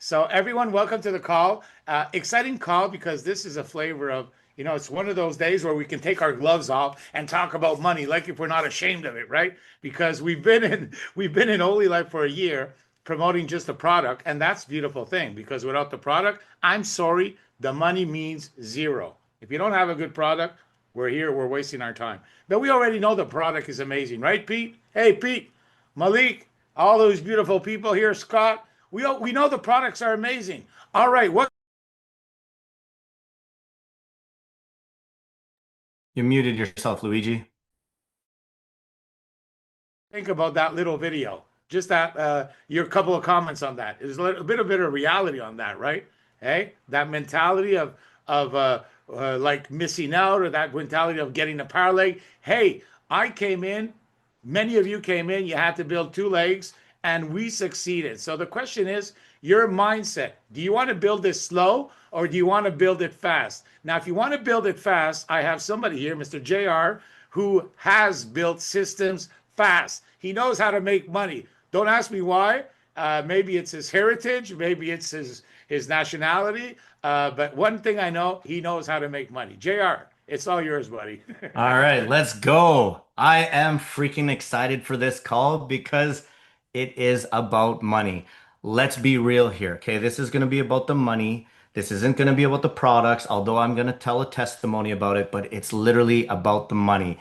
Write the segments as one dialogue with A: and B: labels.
A: So everyone, welcome to the call. Exciting call because this is a flavor of, it's one of those days where we can take our gloves off and talk about money, like if we're not ashamed of it, right? Because we've been in Holy Life for a year promoting just the product, and that's a beautiful thing because without the product, I'm sorry, the money means zero. If you don't have a good product, we're here, we're wasting our time. But we already know the product is amazing, right, Pete? Hey, Pete, Malik, all those beautiful people here, Scott. We know the products are amazing. All right, what
B: You muted yourself, Luigi.
A: do you think about that little video? Just that your couple of comments on that. There's a bit of reality on that, right? Hey, that mentality of like missing out or that mentality of getting a power leg. Hey, I came in, many of you came in, you had to build two legs, and we succeeded. So the question is your mindset. Do you want to build this slow or do you want to build it fast? Now, if you want to build it fast, I have somebody here, Mr. JR, who has built systems fast. He knows how to make money. Don't ask me why. Maybe it's his heritage, maybe it's his nationality. But one thing I know, he knows how to make money. JR, it's all yours, buddy.
B: All right, let's go. I am freaking excited for this call because it is about money. Let's be real here, okay? This is going to be about the money. This isn't going to be about the products, although I'm going to tell a testimony about it, but it's literally about the money.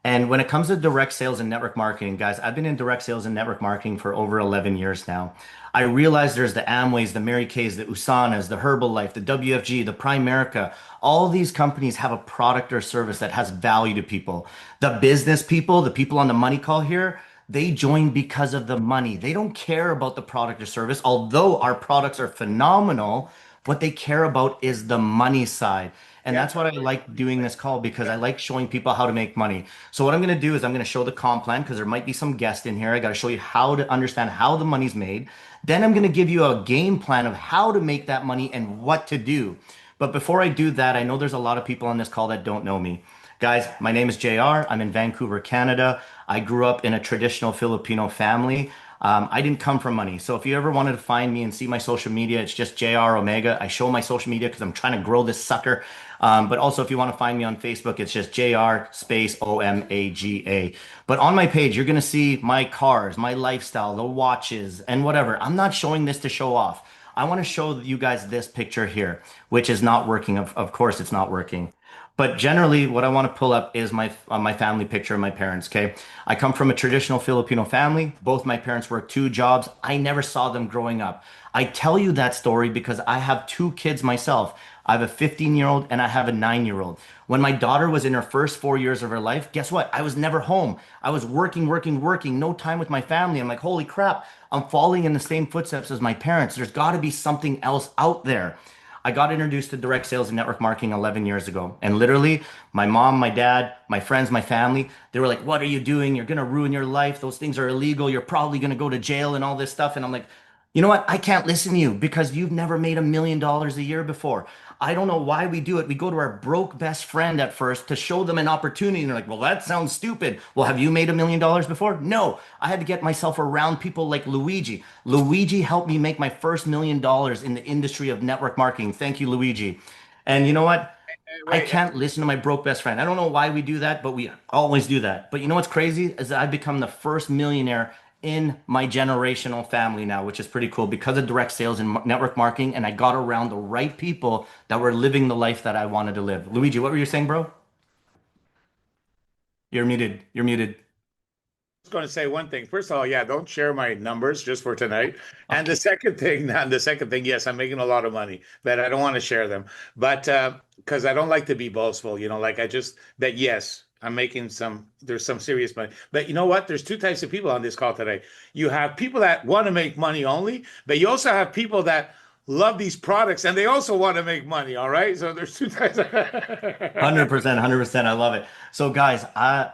B: And when it comes to direct sales and network marketing, guys, I've been in direct sales and network marketing for over 11 years now. I realize there's the Amways, the Mary Kays, the Usanas, the Herbalife, the WFG, the Primerica. All these companies have a product or service that has value to people. The business people, the people on the money call here, they join because of the money. They don't care about the product or service, although our products are phenomenal. What they care about is the money side. And
A: Yeah.
B: that's what I like doing this call because I like showing people how to make money. So what I'm going to do is I'm going to show the comp plan because there might be some guest in here. I got to show you how to understand how the money's made. Then I'm going to give you a game plan of how to make that money and what to do. But before I do that, I know there's a lot of people on this call that don't know me. Guys, my name is JR. I'm in Vancouver, Canada. I grew up in a traditional Filipino family. I didn't come from money. So if you ever wanted to find me and see my social media, it's just JR Omega. I show my social media because I'm trying to grow this sucker. But also, if you want to find me on Facebook, it's just JR space OMAGA. But on my page, you're going to see my cars, my lifestyle, the watches, and whatever. I'm not showing this to show off. I want to show you guys this picture here, which is not working. Of course, it's not working. But generally, what I want to pull up is my family picture of my parents. Okay, I come from a traditional Filipino family. Both my parents worked two jobs. I never saw them growing up. I tell you that story because I have two kids myself. I have a 15-year-old and I have a 9-year-old. When my daughter was in her first 4 years of her life, guess what? I was never home. I was working, working, working, no time with my family. I'm like, holy crap, I'm falling in the same footsteps as my parents. There's got to be something else out there. I got introduced to direct sales and network marketing 11 years ago. And literally, my mom, my dad, my friends, my family, they were like, what are you doing? You're going to ruin your life. Those things are illegal. You're probably going to go to jail and all this stuff. And I'm like, you know what? I can't listen to you because you've never made $1 million a year before. I don't know why we do it. We go to our broke best friend at first to show them an opportunity. And they're like, well, that sounds stupid. Well, have you made $1 million before? No. I had to get myself around people like Luigi. Luigi helped me make my first $1 million in the industry of network marketing. Thank you, Luigi. And you know what? I
A: Wait,
B: can't listen to my broke best friend. I don't know why we do that, but we always do that. But you know what's crazy is that I've become the first millionaire in my generational family now, which is pretty cool because of direct sales and network marketing. And I got around the right people that were living the life that I wanted to live. Luigi, what were you saying, bro? You're muted. You're muted.
A: just going to say one thing. First of all, yeah, don't share my numbers just for tonight. And the
B: Okay.
A: second thing, yes, I'm making a lot of money, but I don't want to share them. But because I don't like to be boastful, like that yes, there's some serious money. But you know what? There's two types of people on this call today. You have people that want to make money only, but you also have people that love these products and they also want to make money. All right. So there's two types.
B: 100%, 100%. I love it. So guys,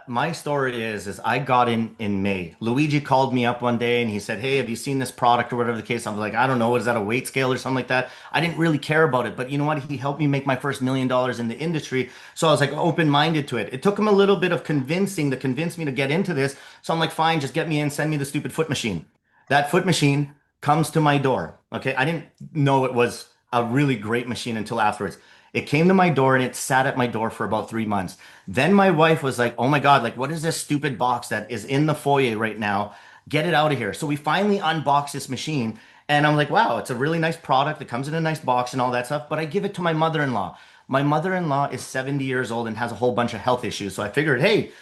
B: my story is I got in May. Luigi called me up one day and he said, "Hey, have you seen this product or whatever the case?" I'm like, "I don't know. Is that a weight scale or something like that?" I didn't really care about it, but you know what? He helped me make my first $1 million in the industry. So I was like open-minded to it. It took him a little bit of convincing to convince me to get into this. So I'm like, "Fine, just get me in, send me the stupid foot machine." That foot machine comes to my door. Okay. I didn't know it was a really great machine until afterwards. It came to my door and it sat at my door for about 3 months. Then my wife was like, "Oh my God, like what is this stupid box that is in the foyer right now? Get it out of here." So we finally unboxed this machine and I'm like, "Wow, it's a really nice product. It comes in a nice box and all that stuff." But I give it to my mother-in-law. My mother-in-law is 70 years old and has a whole bunch of health issues. So I figured, hey,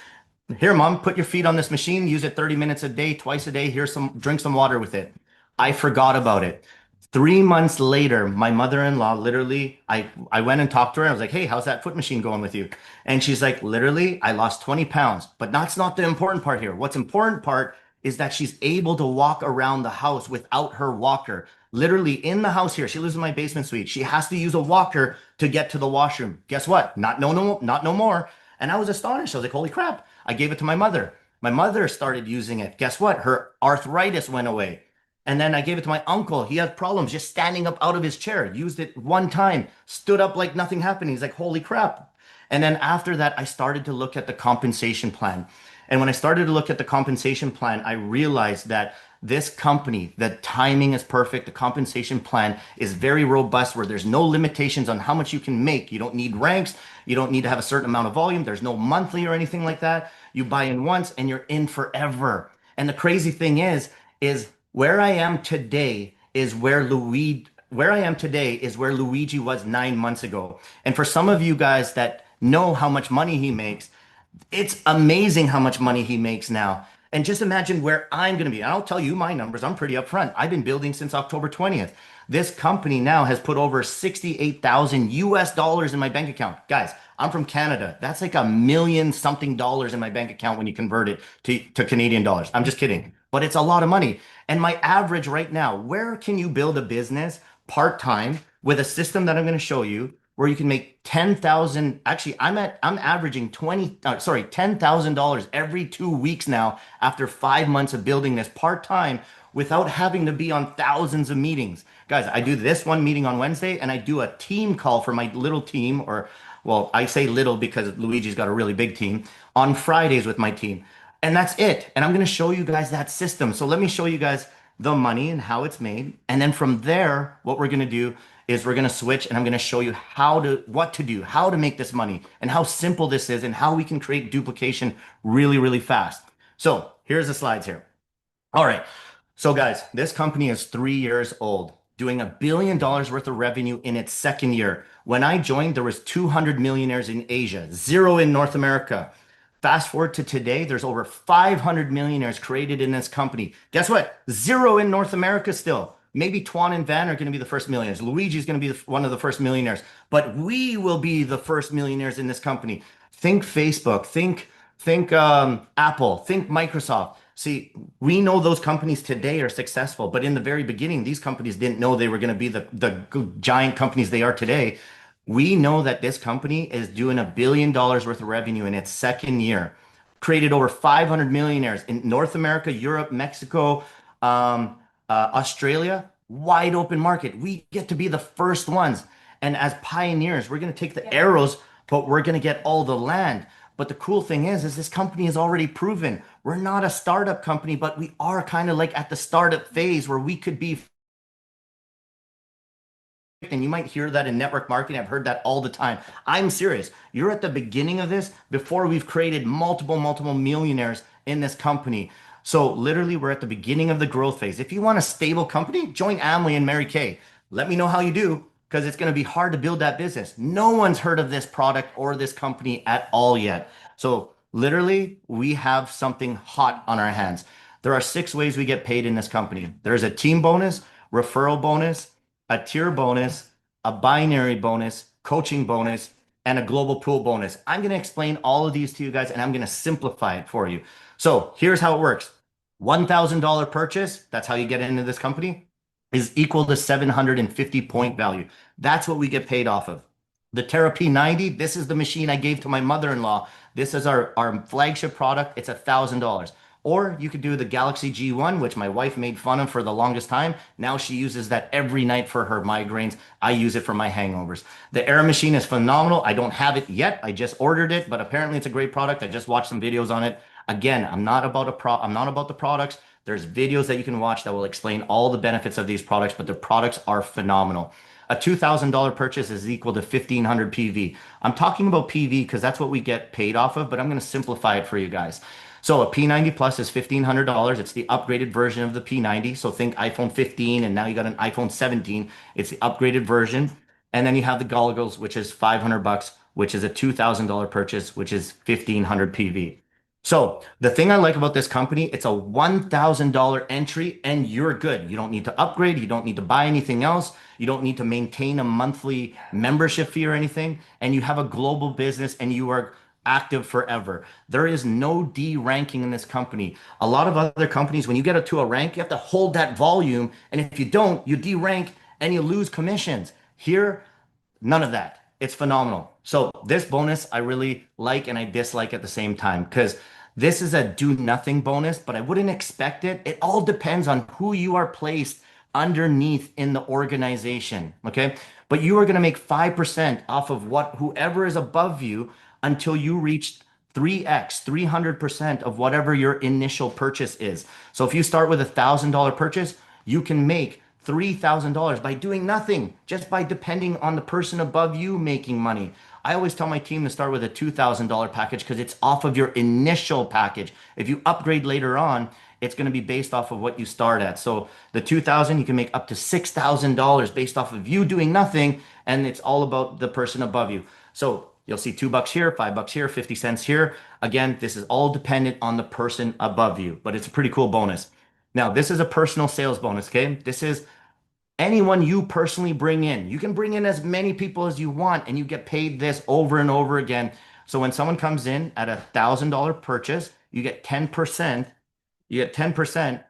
B: here, mom, put your feet on this machine, use it 30 minutes a day, twice a day. Here's some, drink some water with it. I forgot about it. 3 months later, my mother-in-law literally, I went and talked to her. I was like, "Hey, how's that foot machine going with you?" And she's like, "Literally, I lost 20 pounds." But that's not the important part here. What's important part is that she's able to walk around the house without her walker. Literally in the house here, she lives in my basement suite. She has to use a walker to get to the washroom. Guess what? Not no more. And I was astonished. I was like, "Holy crap." I gave it to my mother. My mother started using it. Guess what? Her arthritis went away. And then I gave it to my uncle. He had problems just standing up out of his chair. Used it one time, stood up like nothing happened. He's like, "Holy crap." And then after that, I started to look at the compensation plan. And when I started to look at the compensation plan, I realized that this company, the timing is perfect. The compensation plan is very robust where there's no limitations on how much you can make. You don't need ranks. You don't need to have a certain amount of volume. There's no monthly or anything like that. You buy in once and you're in forever. And the crazy thing is where I am today is where I am today is where Luigi was 9 months ago. And for some of you guys that know how much money he makes, it's amazing how much money he makes now. And just imagine where I'm going to be. And I'll tell you my numbers. I'm pretty upfront. I've been building since October 20th. This company now has put over 68,000 US dollars in my bank account. Guys, I'm from Canada. That's like a million something dollars in my bank account when you convert it to Canadian dollars. I'm just kidding. But it's a lot of money. And my average right now, where can you build a business part-time with a system that I'm going to show you where you can make 10,000. Actually, I'm averaging $10,000 every 2 weeks now after 5 months of building this part-time without having to be on thousands of meetings. Guys, I do this one meeting on Wednesday and I do a team call for my little team, or well, I say little because Luigi's got a really big team, on Fridays with my team. And that's it. And I'm going to show you guys that system. So let me show you guys the money and how it's made. And then from there, what we're going to do is we're going to switch and I'm going to show you what to do, how to make this money and how simple this is and how we can create duplication really, really fast. So here's the slides here. All right. So guys, this company is 3 years old, doing $1 billion worth of revenue in its second year. When I joined, there was 200 millionaires in Asia, zero in North America. Fast forward to today, there's over 500 millionaires created in this company. Guess what? Zero in North America still. Maybe Tuan and Van are going to be the first millionaires. Luigi is going to be one of the first millionaires, but we will be the first millionaires in this company. Think Facebook, think Apple, think Microsoft. See, we know those companies today are successful, but in the very beginning, these companies didn't know they were going to be the giant companies they are today. We know that this company is doing $1 billion worth of revenue in its second year, created over 500 millionaires in North America, Europe, Mexico, Australia, wide open market. We get to be the first ones. And as pioneers, we're going to take the arrows, but we're going to get all the land. But the cool thing is this company is already proven. We're not a startup company, but we are kind of like at the startup phase where we could be. And you might hear that in network marketing. I've heard that all the time. I'm serious. You're at the beginning of this before we've created multiple millionaires in this company. So literally, we're at the beginning of the growth phase. If you want a stable company, join Amway and Mary Kay. Let me know how you do because it's going to be hard to build that business. No one's heard of this product or this company at all yet. So literally, we have something hot on our hands. There are 6 ways we get paid in this company. There's a team bonus, referral bonus, a tier bonus, a binary bonus, coaching bonus, and a global pool bonus. I'm going to explain all of these to you guys and I'm going to simplify it for you. So here's how it works. $1,000 purchase, that's how you get into this company, is equal to 750 point value. That's what we get paid off of. The Terra P90, this is the machine I gave to my mother-in-law. This is our flagship product. It's $1,000. Or you could do the Galaxy G1, which my wife made fun of for the longest time. Now she uses that every night for her migraines. I use it for my hangovers. The Air machine is phenomenal. I don't have it yet. I just ordered it, but apparently it's a great product. I just watched some videos on it. Again, I'm not about the products. There's videos that you can watch that will explain all the benefits of these products, but the products are phenomenal. A $2,000 purchase is equal to 1,500 PV. I'm talking about PV because that's what we get paid off of, but I'm going to simplify it for you guys. So a P90 Plus is $1,500. It's the upgraded version of the P90. So think iPhone 15, and now you got an iPhone 17. It's the upgraded version. And then you have the goggles, which is 500 bucks, which is a $2,000 purchase, which is 1,500 PV. So the thing I like about this company, it's a $1,000 entry and you're good. You don't need to upgrade. You don't need to buy anything else. You don't need to maintain a monthly membership fee or anything. And you have a global business and you are active forever. There is no D ranking in this company. A lot of other companies, when you get to a rank, you have to hold that volume. And if you don't, you D rank and you lose commissions. Here, none of that. It's phenomenal. So this bonus I really like and I dislike at the same time because this is a do nothing bonus, but I wouldn't expect it. It all depends on who you are placed underneath in the organization. Okay. But you are going to make 5% off of what whoever is above you until you reach 3x, 300% of whatever your initial purchase is. So if you start with $1,000 purchase, you can make $3,000 by doing nothing, just by depending on the person above you making money. I always tell my team to start with a $2,000 package because it's off of your initial package. If you upgrade later on, it's going to be based off of what you start at. So the 2,000, you can make up to $6,000 based off of you doing nothing, and it's all about the person above you. So you'll see $2 here, $5 here, 50 cents here. Again, this is all dependent on the person above you, but it's a pretty cool bonus. Now, this is a personal sales bonus, okay? This is anyone you personally bring in. You can bring in as many people as you want, and you get paid this over and over again. So when someone comes in at $1,000 purchase, you get 10%. You get 10%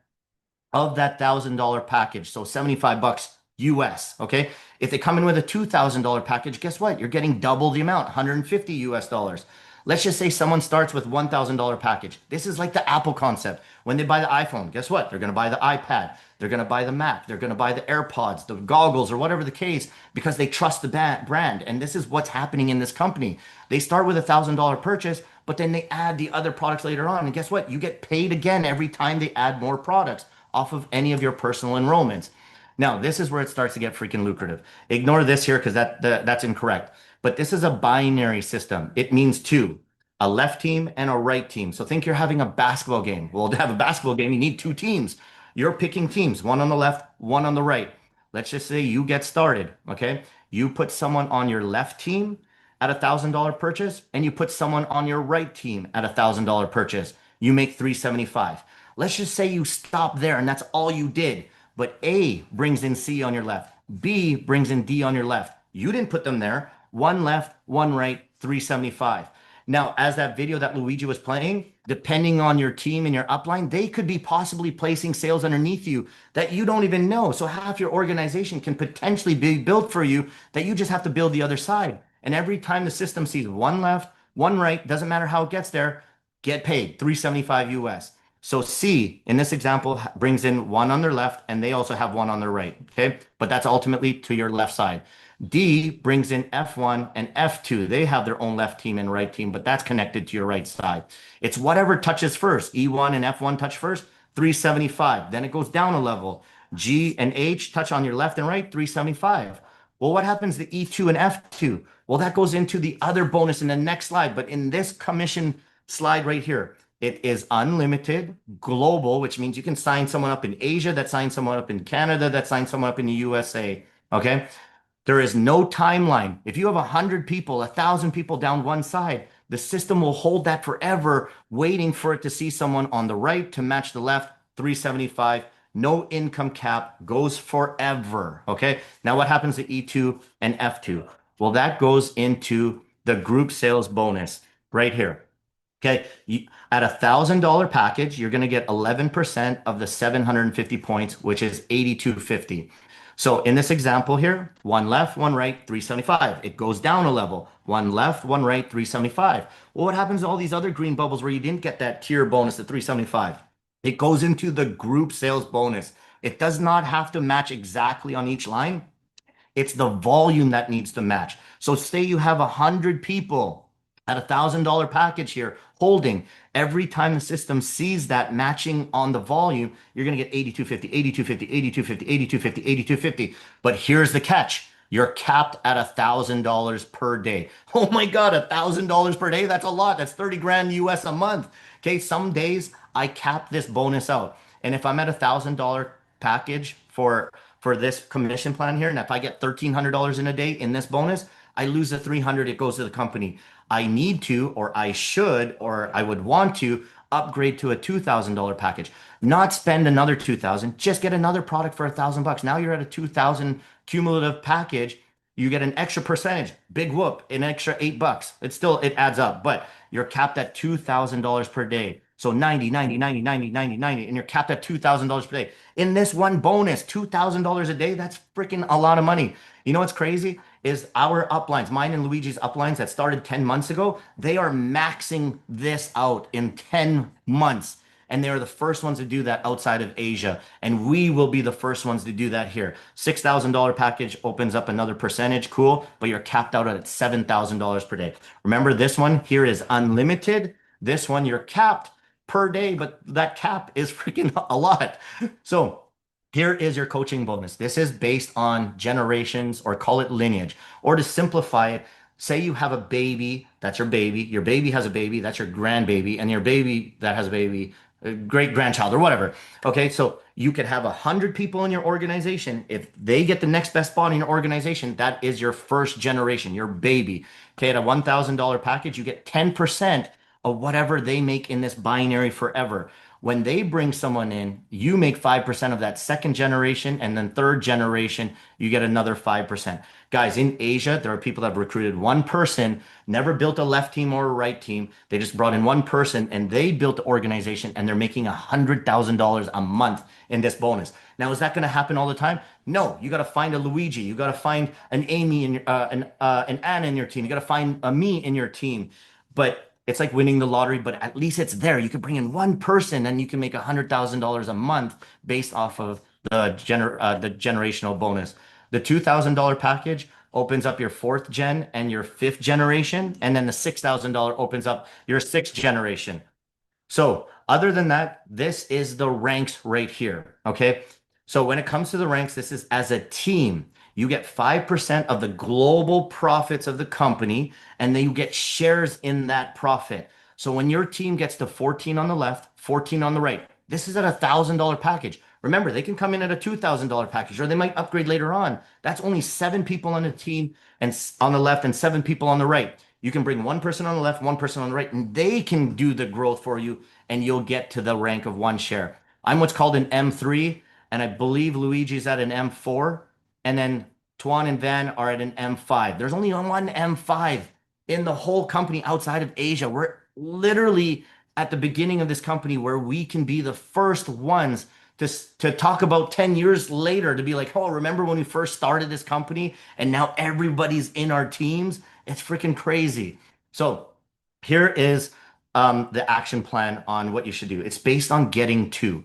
B: of that $1,000 package. So 75 bucks US. Okay. If they come in with a $2,000 package, guess what? You're getting double the amount, 150 US dollars. Let's just say someone starts with $1,000 package. This is like the Apple concept. When they buy the iPhone, guess what? They're going to buy the iPad. They're going to buy the Mac. They're going to buy the AirPods, the goggles, or whatever the case, because they trust the brand. And this is what's happening in this company. They start with $1,000 purchase, but then they add the other products later on. And guess what? You get paid again every time they add more products off of any of your personal enrollments. Now, this is where it starts to get freaking lucrative. Ignore this here because that's incorrect. But this is a binary system. It means two, a left team and a right team. So think you're having a basketball game. Well, to have a basketball game, you need two teams. You're picking teams, one on the left, one on the right. Let's just say you get started, okay? You put someone on your left team at $1,000 purchase, and you put someone on your right team at $1,000 purchase. You make 375. Let's just say you stop there and that's all you did. But A brings in C on your left. B brings in D on your left. You didn't put them there. One left, one right, 375. Now, as that video that Luigi was playing, depending on your team and your upline, they could be possibly placing sales underneath you that you don't even know. So half your organization can potentially be built for you that you just have to build the other side. And every time the system sees one left, one right, doesn't matter how it gets there, get paid 375 US. So C in this example brings in one on their left and they also have one on their right. Okay. But that's ultimately to your left side. D brings in F1 and F2. They have their own left team and right team, but that's connected to your right side. It's whatever touches first. E1 and F1 touch first, 375. Then it goes down a level. G and H touch on your left and right, 375. Well, what happens to E2 and F2? Well, that goes into the other bonus in the next slide. But in this commission slide right here, it is unlimited, global, which means you can sign someone up in Asia, that signs someone up in Canada, that signs someone up in the USA. Okay. There is no timeline. If you have 100 people, 1,000 people down one side, the system will hold that forever, waiting for it to see someone on the right to match the left, 375. No income cap, goes forever. Okay. Now what happens to E2 and F2? Well, that goes into the group sales bonus right here. Okay. At $1,000 package, you're going to get 11% of the 750 points, which is 8250. So in this example here, one left, one right, 375. It goes down a level. One left, one right, 375. Well, what happens to all these other green bubbles where you didn't get that tier bonus at 375? It goes into the group sales bonus. It does not have to match exactly on each line. It's the volume that needs to match. So say you have 100 people At $1,000 package here, holding, every time the system sees that matching on the volume, you're going to get 8250, 8250, 8250, 8250, 8250. But here's the catch. You're capped at $1,000 per day. Oh my God, $1,000 per day? That's a lot. That's 30 grand US a month. Okay, some days I cap this bonus out. And if I'm at $1,000 package for this commission plan here, and if I get $1,300 in a day in this bonus, I lose the 300, it goes to the company. I need to, or I should, or I would want to upgrade to a $2,000 package. Not spend another 2,000, just get another product for $1,000 bucks. Now you're at a 2,000 cumulative package. You get an extra percentage, big whoop, an extra $8. It adds up, but you're capped at $2,000 per day. So 90, 90, 90, 90, 90, 90, and you're capped at $2,000 per day. In this one bonus, $2,000 a day, that's freaking a lot of money. You know what's crazy is our uplines, mine and Luigi's uplines that started 10 months ago, they are maxing this out in 10 months. And they're the first ones to do that outside of Asia. And we will be the first ones to do that here. $6,000 package opens up another percentage. Cool. But you're capped out at $7,000 per day. Remember, this one here is unlimited. This one, you're capped per day, but that cap is freaking a lot. So here is your coaching bonus. This is based on generations, or call it lineage. Or to simplify it, say you have a baby, that's your baby has a baby, that's your grandbaby, and your baby that has a baby, great grandchild or whatever. Okay, so you could have 100 people in your organization. If they get the next best spot in your organization, that is your first generation, your baby. Okay, at a $1,000 package, you get 10% of whatever they make in this binary forever. When they bring someone in, you make 5% of that second generation, and then third generation, you get another 5%. Guys, in Asia, there are people that have recruited one person, never built a left team or a right team. They just brought in one person and they built the organization, and they're making $100,000 a month in this bonus. Now, is that going to happen all the time? No, you got to find a Luigi. You got to find an Amy and an Anna in your team. You got to find a me in your team. But it's like winning the lottery, but at least it's there. You can bring in one person and you can make $100,000 a month based off of the generational bonus. The $2,000 package opens up your fourth gen and your fifth generation, and then the $6,000 opens up your sixth generation. So other than that, this is the ranks right here. Okay. So when it comes to the ranks, this is as a team. You get 5% of the global profits of the company, and then you get shares in that profit. So when your team gets to 14 on the left, 14 on the right, this is at $1,000 package. Remember, they can come in at a $2,000 package, or they might upgrade later on. That's only 7 people on the team and on the left and 7 people on the right. You can bring one person on the left, one person on the right, and they can do the growth for you, and you'll get to the rank of 1 share. I'm what's called an M3, and I believe Luigi's at an M4. And then Tuan and Van are at an M5. There's only one M5 in the whole company outside of Asia. We're literally at the beginning of this company where we can be the first ones to talk about 10 years later, to be like, oh, remember when we first started this company and now everybody's in our teams? It's freaking crazy. So here is the action plan on what you should do. It's based on getting to.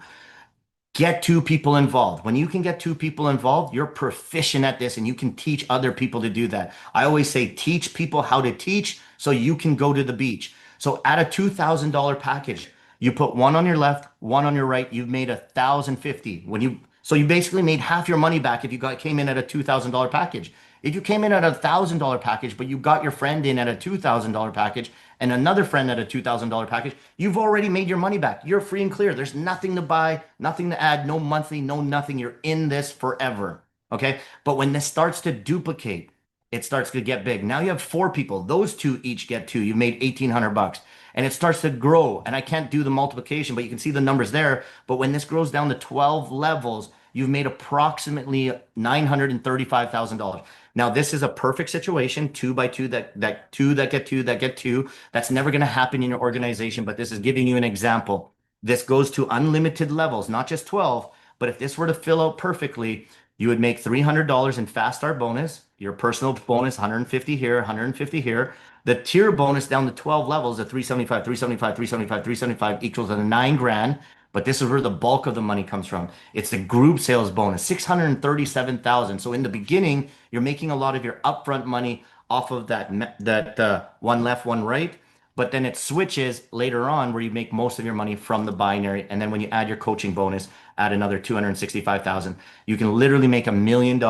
B: Get 2 people involved. When you can get 2 people involved, you're proficient at this and you can teach other people to do that. I always say teach people how to teach so you can go to the beach. So at a $2,000 package, you put one on your left, one on your right, you've made $1,050. So you basically made half your money back if you came in at a $2,000 package. If you came in at a $1,000 package, but you got your friend in at a $2,000 package and another friend at a $2,000 package, you've already made your money back. You're free and clear. There's nothing to buy, nothing to add, no monthly, no nothing. You're in this forever. Okay. But when this starts to duplicate, it starts to get big. Now you have 4 people. Those 2 each get 2. You've made $1,800 and it starts to grow. And I can't do the multiplication, but you can see the numbers there. But when this grows down to 12 levels, you've made approximately $935,000. Now, this is a perfect situation, 2 by 2 that 2 that get 2 that get 2. That's never going to happen in your organization, but this is giving you an example. This goes to unlimited levels, not just 12, but if this were to fill out perfectly, you would make $300 in fast start bonus, your personal bonus, 150 here, 150 here. The tier bonus down to 12 levels at 375, 375, 375, 375 equals to 9 grand. But this is where the bulk of the money comes from. It's the group sales bonus, 637,000. So in the beginning, you're making a lot of your upfront money off of that one left, one right. But then it switches later on where you make most of your money from the binary. And then when you add your coaching bonus, add another 265,000. You can literally make $1 million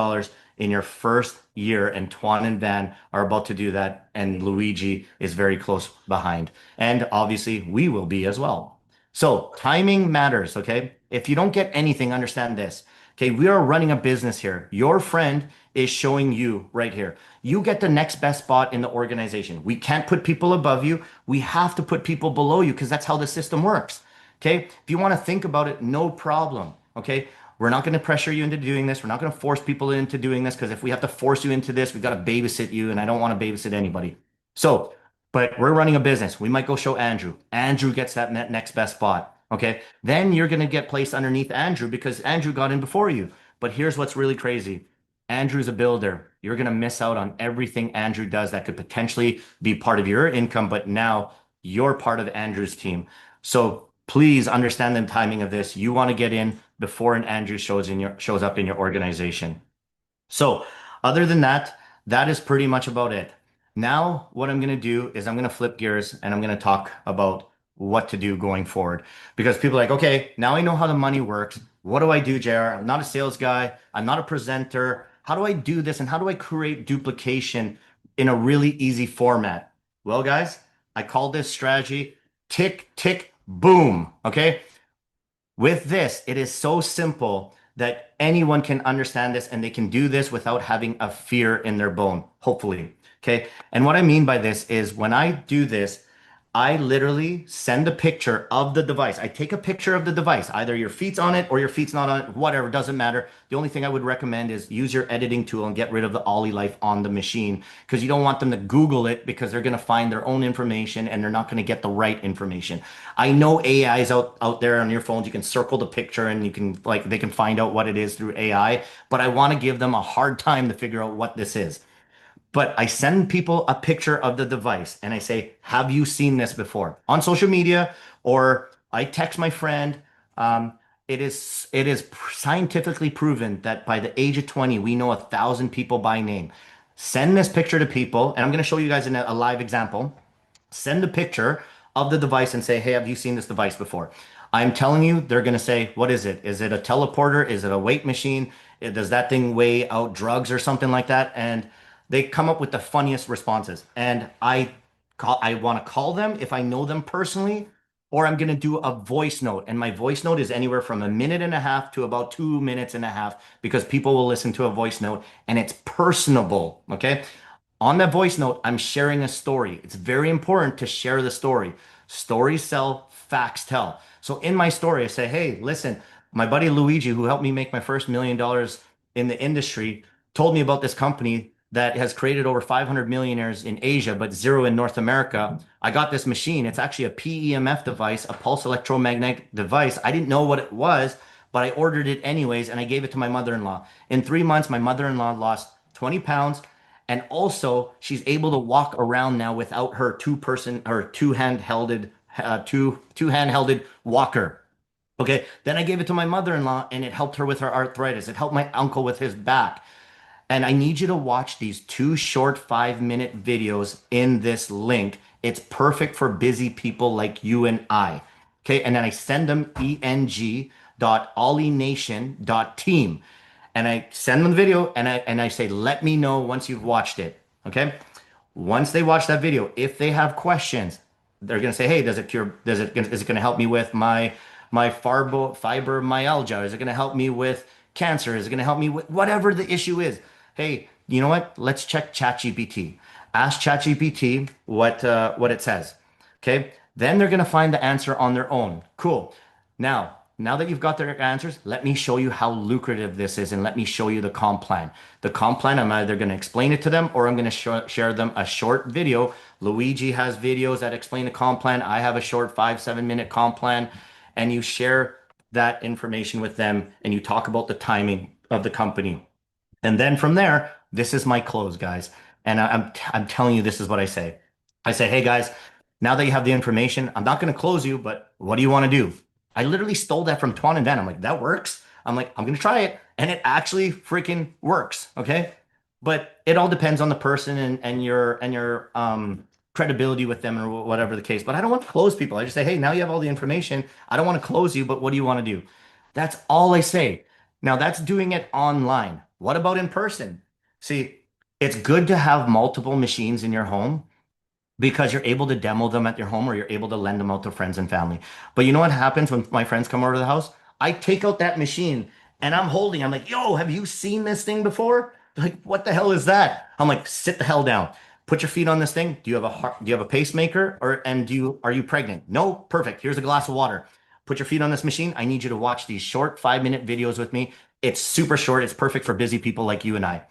B: in your first year. And Tuan and Van are about to do that. And Luigi is very close behind. And obviously we will be as well. So timing matters, okay? If you don't get anything, understand this. Okay, we are running a business here. Your friend is showing you right here. You get the next best spot in the organization. We can't put people above you. We have to put people below you because that's how the system works. Okay, if you want to think about it, no problem. Okay, we're not going to pressure you into doing this. We're not going to force people into doing this because if we have to force you into this, we got to babysit you, and I don't want to babysit anybody. So, but we're running a business. We might go show Andrew. Andrew gets that next best spot. Okay. Then you're going to get placed underneath Andrew because Andrew got in before you. But here's what's really crazy. Andrew's a builder. You're going to miss out on everything Andrew does that could potentially be part of your income, but now you're part of Andrew's team. So please understand the timing of this. You want to get in before an Andrew shows up in your organization. So, other than that, that is pretty much about it. Now, what I'm going to do is I'm going to flip gears and I'm going to talk about what to do going forward. Because people are like, okay, now I know how the money works. What do I do, JR? I'm not a sales guy. I'm not a presenter. How do I do this? And how do I create duplication in a really easy format? Well, guys, I call this strategy tick, tick, boom. Okay. With this, it is so simple that anyone can understand this and they can do this without having a fear in their bone, hopefully. Okay. And what I mean by this is when I do this, I literally send a picture of the device. I take a picture of the device. Either your feet's on it or your feet's not on it, whatever, doesn't matter. The only thing I would recommend is use your editing tool and get rid of the Ollie life on the machine because you don't want them to Google it because they're going to find their own information and they're not going to get the right information. I know AI is out there on your phones. You can circle the picture and you can like they can find out what it is through AI, but I want to give them a hard time to figure out what this is. But I send people a picture of the device and I say, have you seen this before on social media? Or I text my friend. It is scientifically proven that by the age of 20, we know 1,000 people by name. Send this picture to people, and I'm going to show you guys in a live example. Send a picture of the device and say, hey, have you seen this device before? I'm telling you, they're going to say, what is it? Is it a teleporter? Is it a weight machine? Does that thing weigh out drugs or something like that? And they come up with the funniest responses. And I want to call them if I know them personally, or I'm going to do a voice note. And my voice note is anywhere from a minute and a half to about 2 minutes and a half because people will listen to a voice note and it's personable. Okay. On that voice note, I'm sharing a story. It's very important to share the story. Stories sell, facts tell. So in my story, I say, hey, listen, my buddy Luigi, who helped me make my first $1 million in the industry, told me about this company that has created over 500 millionaires in Asia, but zero in North America. I got this machine. It's actually a PEMF device, a pulse electromagnetic device. I didn't know what it was, but I ordered it anyways, and I gave it to my mother-in-law. In 3 months, my mother-in-law lost 20 pounds. And also, she's able to walk around now without her two-hand-helded walker. Okay. Then I gave it to my mother-in-law and it helped her with her arthritis. It helped my uncle with his back. And I need you to watch these two short 5-minute videos in this link. It's perfect for busy people like you and I. Okay. And then I send them eng.ollienation.team. And I send them the video and I say, let me know once you've watched it. Okay. Once they watch that video, if they have questions, they're going to say, hey, is it going to help me with my fibromyalgia? Is it going to help me with cancer? Is it going to help me with whatever the issue is? Hey, you know what? Let's check ChatGPT. Ask ChatGPT what it says. Okay. Then they're going to find the answer on their own. Cool. Now that you've got their answers, let me show you how lucrative this is and let me show you the comp plan. The comp plan, I'm either going to explain it to them or I'm going to share them a short video. Luigi has videos that explain the comp plan. I have a short 5-7 minute comp plan, and you share that information with them and you talk about the timing of the company. And then from there, this is my close, guys. And I'm telling you, this is what I say. I say, hey guys, now that you have the information, I'm not going to close you, but what do you want to do? I literally stole that from Tuan and Van. I'm like, that works. I'm like, I'm going to try it. And it actually freaking works. Okay. but it all depends on the person and your credibility with them or whatever the case. But I don't want to close people. I just say, hey, now you have all the information. I don't want to close you, but what do you want to do? That's all I say. Now that's doing it online. What about in person? See, it's good to have multiple machines in your home because you're able to demo them at your home or you're able to lend them out to friends and family. But you know what happens when my friends come over to the house? I take out that machine and I'm like, yo, have you seen this thing before? They're like, what the hell is that? I'm like, sit the hell down. Put your feet on this thing. Do you have a heart, do you have a pacemaker and are you pregnant? No, perfect. Here's a glass of water. Put your feet on this machine. I need you to watch these short 5-minute videos with me. It's super short. It's perfect for busy people like you and I.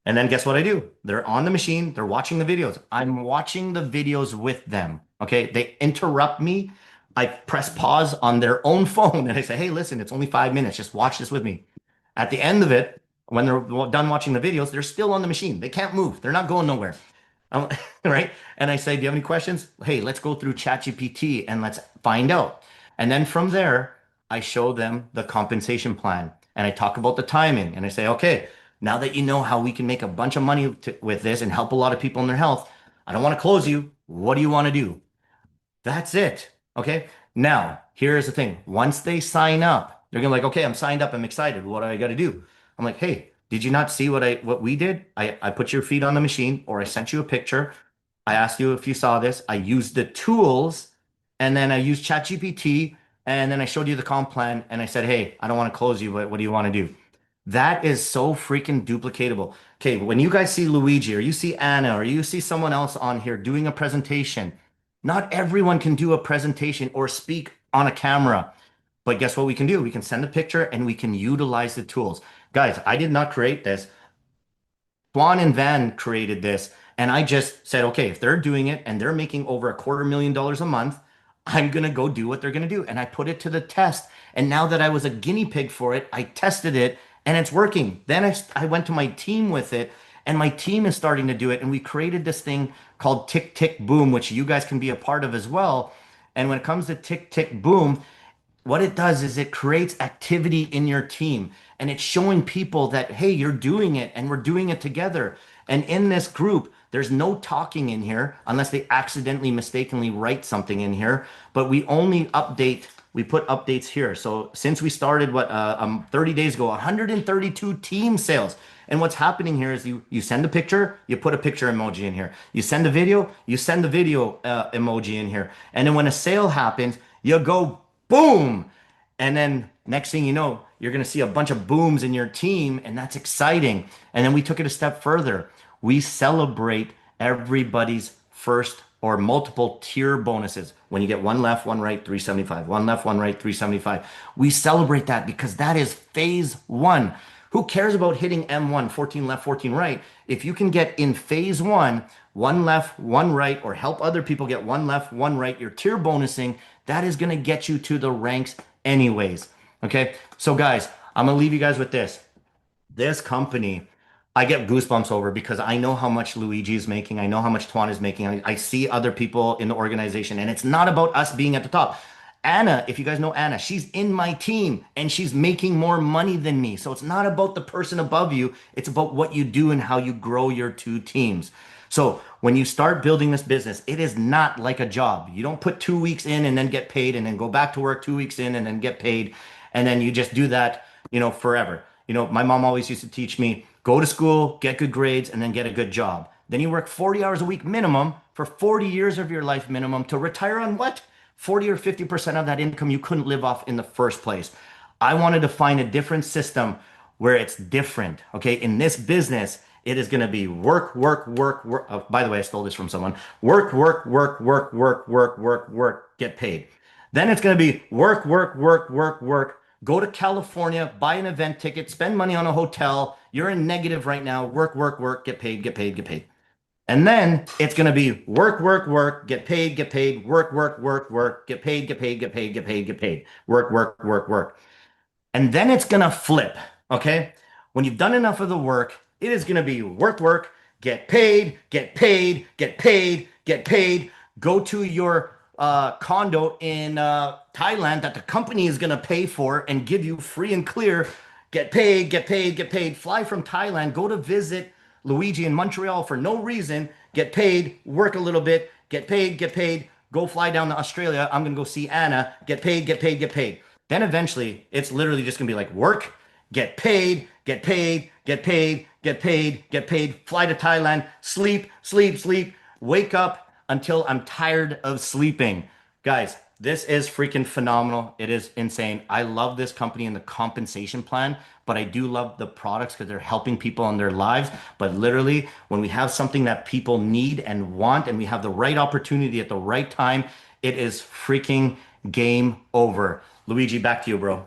B: And then guess what I do? They're on the machine, they're watching the videos. I'm watching the videos with them. Okay. They interrupt me. I press pause on their own phone and I say, hey, listen, it's only 5 minutes. Just watch this with me. At the end of it, when they're done watching the videos, they're still on the machine. They can't move. They're not going nowhere. Um, right? And I say, do you have any questions? Hey, let's go through ChatGPT and let's find out. And then from there, I show them the compensation plan and I talk about the timing and I say, okay, now that you know how we can make a bunch of money with this and help a lot of people in their health, I don't want to close you. What do you want to do? That's it. Okay. Now, here's the thing. Once they sign up, they're gonna like, okay, I'm signed up. I'm excited. What do I got to do? I'm like, hey, did you not see what we did? I put your feet on the machine or I sent you a picture. I asked you if you saw this. I used the tools and then I used ChatGPT and then I showed you the comp plan and I said, hey, I don't want to close you, but what do you want to do? That is so freaking duplicatable. Okay, when you guys see Luigi or you see Anna or you see someone else on here doing a presentation, not everyone can do a presentation or speak on a camera. But guess what we can do? We can send a picture and we can utilize the tools. Guys, I did not create this. Swan and Van created this, and I just said, okay, if they're doing it and they're making over $250,000 a month, I'm gonna go do what they're gonna do. And I put it to the test. And now that I was a guinea pig for it, I tested it and it's working. Then I went to my team with it, and my team is starting to do it. And we created this thing called Tick Tick Boom, which you guys can be a part of as well. And when it comes to Tick Tick Boom, what it does is it creates activity in your team and it's showing people that, hey, you're doing it and we're doing it together. And in this group, there's no talking in here unless they accidentally, mistakenly write something in here. But we only update, we put updates here. So since we started, 30 days ago, 132 team sales. And what's happening here is you send a picture, you put a picture emoji in here. You send a video, you send the video emoji in here. And then when a sale happens, you go boom. And then next thing you know, you're going to see a bunch of booms in your team, and that's exciting. And then we took it a step further. We celebrate everybody's first or multiple tier bonuses. When you get one left, one right, 375, one left, one right, 375. We celebrate that because that is phase one. Who cares about hitting M1, 14 left, 14 right? If you can get in phase one left, one right, or help other people get one left, one right, you're tier bonusing, that is going to get you to the ranks anyways. Okay. So guys, I'm going to leave you guys with this. This company, I get goosebumps over because I know how much Luigi is making. I know how much Tuan is making. I see other people in the organization, and it's not about us being at the top. Anna, if you guys know Anna, she's in my team and she's making more money than me. So it's not about the person above you. It's about what you do and how you grow your two teams. So when you start building this business, it is not like a job. You don't put 2 weeks in and then get paid and then go back to work 2 weeks in and then get paid. And then you just do that, forever. My mom always used to teach me, go to school, get good grades, and then get a good job. Then you work 40 hours a week minimum for 40 years of your life minimum to retire on what? 40 or 50% of that income you couldn't live off in the first place. I wanted to find a different system where it's different. Okay. In this business, it is going to be work, work, work, work. By the way, I stole this from someone. Work, work, work, work, work, work, work, work, get paid. Then it's going to be work, work, work, work, work. Go to California, buy an event ticket, spend money on a hotel. You're in negative right now. Work, work, work, get paid, get paid, get paid. And then it's going to be work, work, work, get paid, work, work, work, work, get paid, get paid, get paid, get paid, get paid, work, work, work, work. And then it's going to flip. Okay. When you've done enough of the work, it is going to be work, work, get paid, get paid, get paid, get paid. Go to your condo in Thailand that the company is going to pay for and give you free and clear. Get paid, get paid, get paid. Fly from Thailand, go to visit Luigi in Montreal for no reason, get paid, work a little bit, get paid, go fly down to Australia. I'm gonna go see Anna, get paid, get paid, get paid. Then eventually it's literally just gonna be like work, get paid, get paid, get paid, get paid, get paid, fly to Thailand, sleep, sleep, sleep, wake up until I'm tired of sleeping. Guys, this is freaking phenomenal. It is insane. I love this company and the compensation plan, but I do love the products because they're helping people in their lives. But literally, when we have something that people need and want, and we have the right opportunity at the right time, it is freaking game over. Luigi, back to you, bro.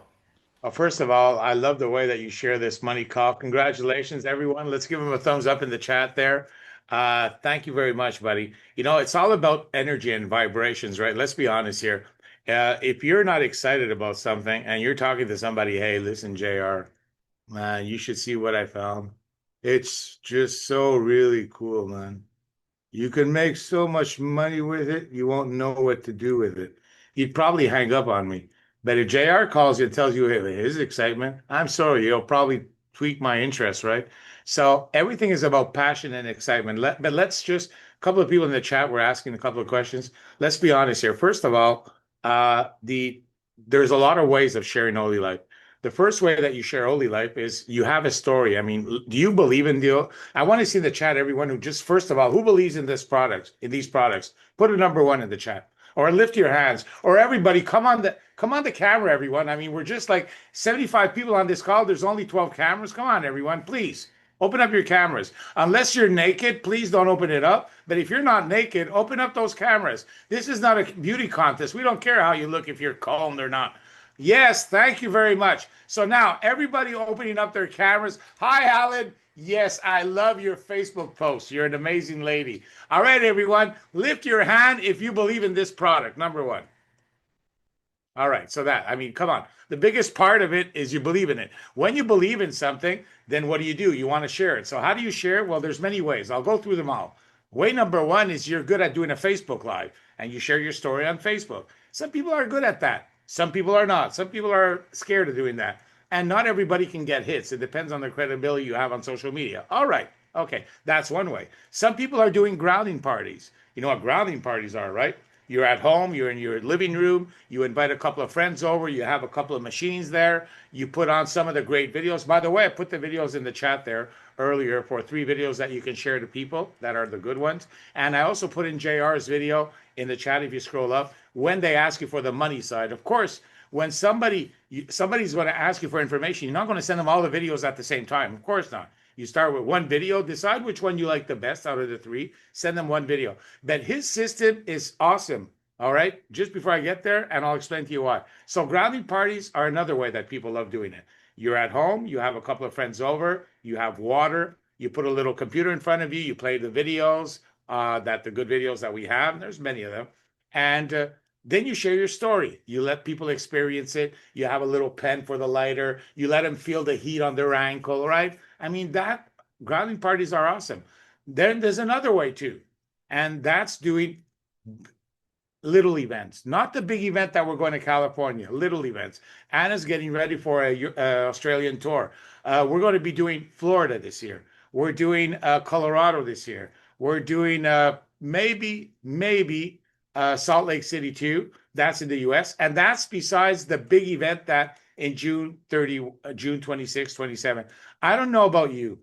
A: Well, first of all, I love the way that you share this money call. Congratulations, everyone. Let's give him a thumbs up in the chat there. Thank you very much, buddy. You know, it's all about energy and vibrations, right? Let's be honest here. If you're not excited about something and you're talking to somebody, hey, listen, JR, man, you should see what I found. It's just so really cool, man. You can make so much money with it, you won't know what to do with it. You'd probably hang up on me. But if JR calls you and tells you his excitement, I'm sorry, he'll probably tweak my interest, right? So everything is about passion and excitement. But let's just, a couple of people in the chat were asking a couple of questions. Let's be honest here. First of all, there's a lot of ways of sharing holy life. The first way that you share holy life is you have a story. I mean, do you believe in deal? I want to see in the chat everyone who just first of all, who believes in this product, in these products? Put a number one in the chat. Or lift your hands. Or everybody, come on the camera, everyone. I mean, we're just like 75 people on this call. There's only 12 cameras. Come on, everyone, please. Open up your cameras. Unless you're naked, please don't open it up. But if you're not naked, open up those cameras. This is not a beauty contest. We don't care how you look if you're combed or not. Yes, thank you very much. So now everybody opening up their cameras. Hi, Alan. Yes, I love your Facebook post. You're an amazing lady. All right, everyone, lift your hand if you believe in this product. Number one. All right, so that, I mean, come on. The biggest part of it is you believe in it. When you believe in something, then what do? You want to share it. So how do you share it? Well, there's many ways. I'll go through them all. Way number one is you're good at doing a Facebook Live and you share your story on Facebook. Some people are good at that. Some people are not. Some people are scared of doing that. And not everybody can get hits. It depends on the credibility you have on social media. All right. Okay. That's one way. Some people are doing grounding parties. You know what grounding parties are, right? You're at home, you're in your living room, you invite a couple of friends over, you have a couple of machines there, you put on some of the great videos. By the way, I put the videos in the chat there earlier for 3 videos that you can share to people that are the good ones. And I also put in JR's video in the chat if you scroll up when they ask you for the money side. Of course, when somebody's going to ask you for information, you're not going to send them all the videos at the same time. Of course not. You start with one video, decide which one you like the best out of the 3, send them one video. But his system is awesome. All right. Just before I get there, and I'll explain to you why. So, grounding parties are another way that people love doing it. You're at home, you have a couple of friends over, you have water, you put a little computer in front of you, you play the videos, the good videos that we have. And there's many of them. And then you share your story. You let people experience it. You have a little pen for the lighter. You let them feel the heat on their ankle, right? I mean, that grounding parties are awesome. Then there's another way too, and that's doing little events, not the big event that we're going to California, little events. Anna's getting ready for a Australian tour. We're going to be doing Florida this year. We're doing Colorado this year. We're doing maybe Salt Lake City too. That's in the US. And that's besides the big event that in June 30, June 26, 27. I don't know about you,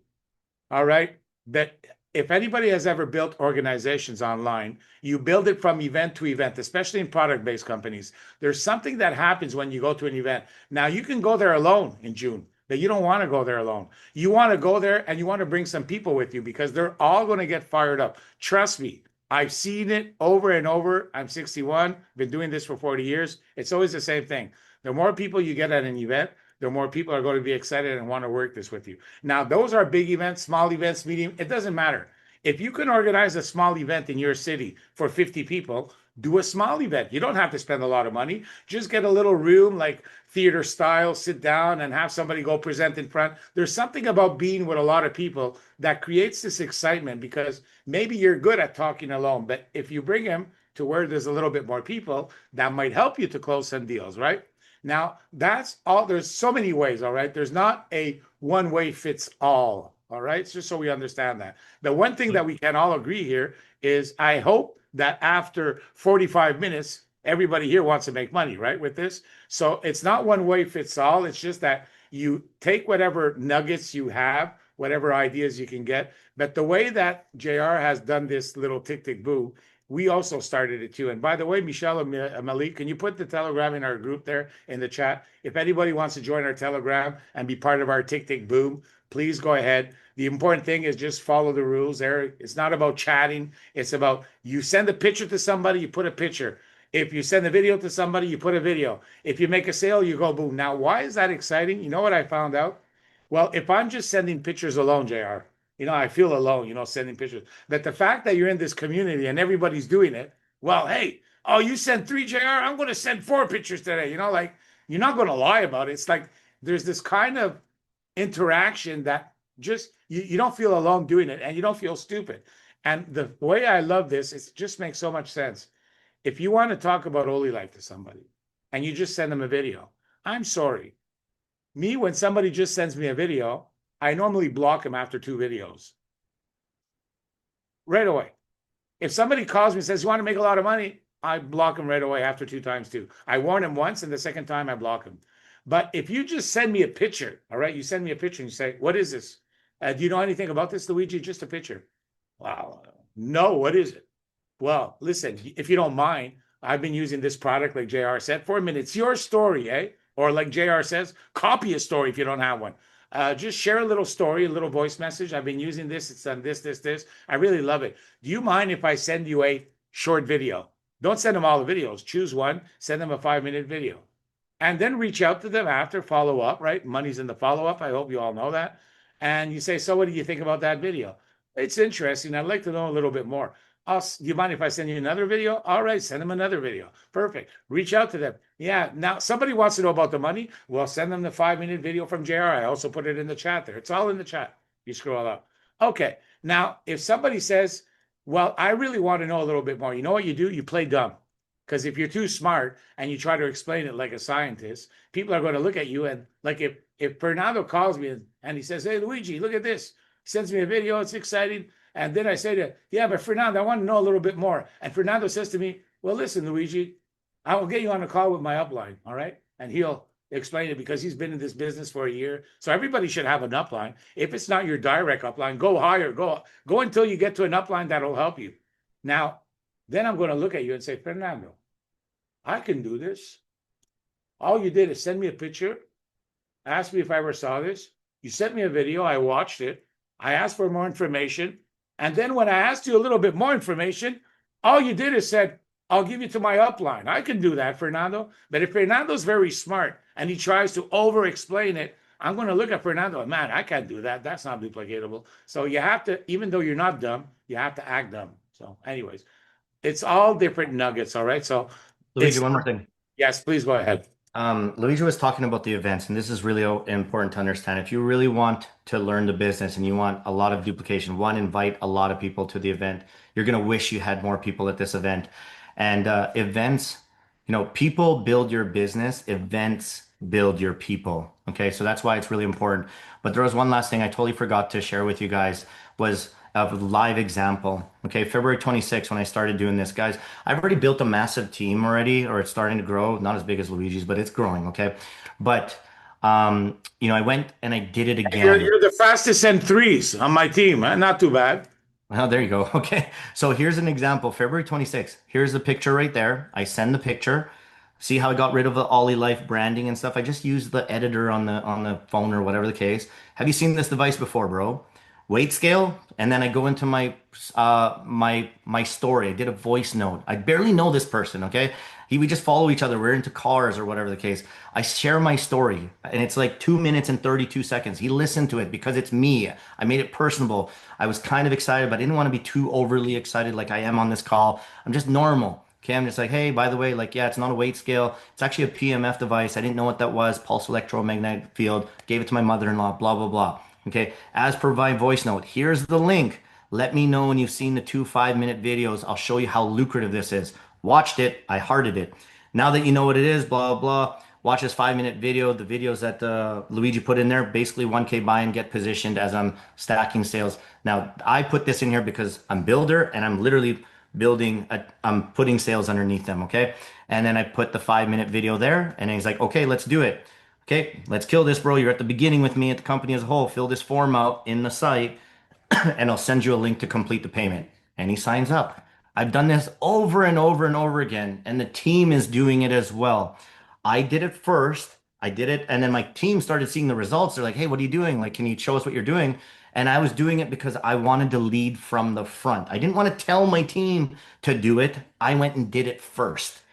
A: all right? But if anybody has ever built organizations online, you build it from event to event, especially in product-based companies. There's something that happens when you go to an event. Now, you can go there alone in June, but you don't want to go there alone. You want to go there and you want to bring some people with you because they're all going to get fired up. Trust me, I've seen it over and over. I'm 61, been doing this for 40 years. It's always the same thing. The more people you get at an event, the more people are going to be excited and want to work this with you. Now, those are big events, small events, medium. It doesn't matter. If you can organize a small event in your city for 50 people, do a small event. You don't have to spend a lot of money. Just get a little room like theater style, sit down and have somebody go present in front. There's something about being with a lot of people that creates this excitement because maybe you're good at talking alone, but if you bring them to where there's a little bit more people, that might help you to close some deals, right? Now, that's all. There's so many ways, all right? There's not a one way fits all All right. It's just so we understand that. The one thing that we can all agree here is I hope that after 45 minutes, everybody here wants to make money, right? With this. So it's not one way fits all. It's just that you take whatever nuggets you have, whatever ideas you can get. But the way that JR has done this little tick tick boo, we also started it too. And by the way, Michelle and Malik, can you put the Telegram in our group there in the chat? If anybody wants to join our Telegram and be part of our tick tick boom, please go ahead. The important thing is just follow the rules there. It's not about chatting. It's about you send a picture to somebody, you put a picture. If you send a video to somebody, you put a video. If you make a sale, you go boom. Now, why is that exciting? You know what I found out? Well, if I'm just sending pictures alone, JR, I feel alone, sending pictures. But the fact that you're in this community and everybody's doing it, well, hey, oh, you sent three, JR, I'm going to send four pictures today. Like you're not going to lie about it. It's like there's this kind of interaction that just you don't feel alone doing it and you don't feel stupid. And the way I love this, it just makes so much sense. If you want to talk about holy life to somebody and you just send them a video, I'm sorry. Me, when somebody just sends me a video, I normally block them after 2 videos. Right away. If somebody calls me and says, you want to make a lot of money, I block them right away after 2 times too. I warn them once and the second time I block them. But if you just send me a picture, all right, you send me a picture and you say, what is this? Do you know anything about this, Luigi? Just a picture. Wow. No, what is it? Well, listen, if you don't mind, I've been using this product, like JR said, for a minute. It's your story, eh? Or like JR says, copy a story if you don't have one. Just share a little story, a little voice message. I've been using this. It's done this, this, this. I really love it. Do you mind if I send you a short video? Don't send them all the videos. Choose one, send them a 5-minute video. And then reach out to them after, follow up, right? Money's in the follow up. I hope you all know that. And you say, so what do you think about that video? It's interesting. I'd like to know a little bit more. Do you mind if I send you another video? All right, send them another video. Perfect. Reach out to them. Yeah, now somebody wants to know about the money. Well, send them the 5-minute video from JR. I also put it in the chat there. It's all in the chat. You scroll up. Okay, now if somebody says, well, I really want to know a little bit more, you know what you do? You play dumb. Because if you're too smart and you try to explain it like a scientist, people are going to look at you and like if Fernando calls me and he says, hey, Luigi, look at this. He sends me a video. It's exciting. And then I say to, yeah, but Fernando, I want to know a little bit more. And Fernando says to me, well, listen, Luigi, I will get you on a call with my upline, all right? And he'll explain it because he's been in this business for a year. So everybody should have an upline. If it's not your direct upline, go higher, go until you get to an upline that'll help you. Now, then I'm going to look at you and say, Fernando, I can do this. All you did is send me a picture, ask me if I ever saw this. You sent me a video, I watched it. I asked for more information. And then when I asked you a little bit more information, all you did is said, I'll give you to my upline. I can do that, Fernando. But if Fernando's very smart and he tries to over-explain it, I'm going to look at Fernando and, man, I can't do that. That's not duplicatable. So you have to, even though you're not dumb, you have to act dumb. So anyways, it's all different nuggets, all right? So
B: Luigi, one more thing.
A: yes, please go ahead.
B: Luigi was talking about the events, and this is really important to understand. If you really want to learn the business and you want a lot of duplication, one, invite a lot of people to the event. You're going to wish you had more people at this event. And events, people build your business, events build your people. Okay, so that's why it's really important. But there was one last thing I totally forgot to share with you guys was a live example. Okay, February 26th, when I started doing this, guys, I've already built a massive team already, or it's starting to grow. Not as big as Luigi's, but it's growing. Okay, but I went and I did it again.
A: You're the fastest in threes on my team. Huh? Not too bad.
B: Oh, there you go. Okay, so here's an example. February 26th. Here's the picture right there. I send the picture. See how I got rid of the Ollie Life branding and stuff? I just used the editor on the phone or whatever the case. Have you seen this device before, bro? Weight scale, and then I go into my my story. I did a voice note. I barely know this person, okay? We just follow each other. We're into cars or whatever the case. I share my story, and it's like 2 minutes and 32 seconds. He listened to it because it's me. I made it personable. I was kind of excited, but I didn't want to be too overly excited like I am on this call. I'm just normal. Okay, I'm just like, hey, by the way, like, yeah, it's not a weight scale. It's actually a PMF device. I didn't know what that was. Pulse electromagnetic field. Gave it to my mother-in-law, blah, blah, blah. Okay, as per my voice note, here's the link. Let me know when you've seen the 2 5-minute videos. I'll show you how lucrative this is. Watched it, I hearted it. Now that you know what it is, blah, blah, watch this 5 minute video. The videos that Luigi put in there, basically 1K buy and get positioned as I'm stacking sales. Now, I put this in here because I'm builder and I'm literally I'm putting sales underneath them, okay? And then I put the 5 minute video there, and he's like, okay, let's do it. Okay, let's kill this, bro. You're at the beginning with me at the company as a whole. Fill this form out in the site, and I'll send you a link to complete the payment. And he signs up. I've done this over and over and over again, and the team is doing it as well. I did it first. I did it, and then my team started seeing the results. They're like, "Hey, what are you doing? Like, can you show us what you're doing?" And I was doing it because I wanted to lead from the front. I didn't want to tell my team to do it. I went and did it first.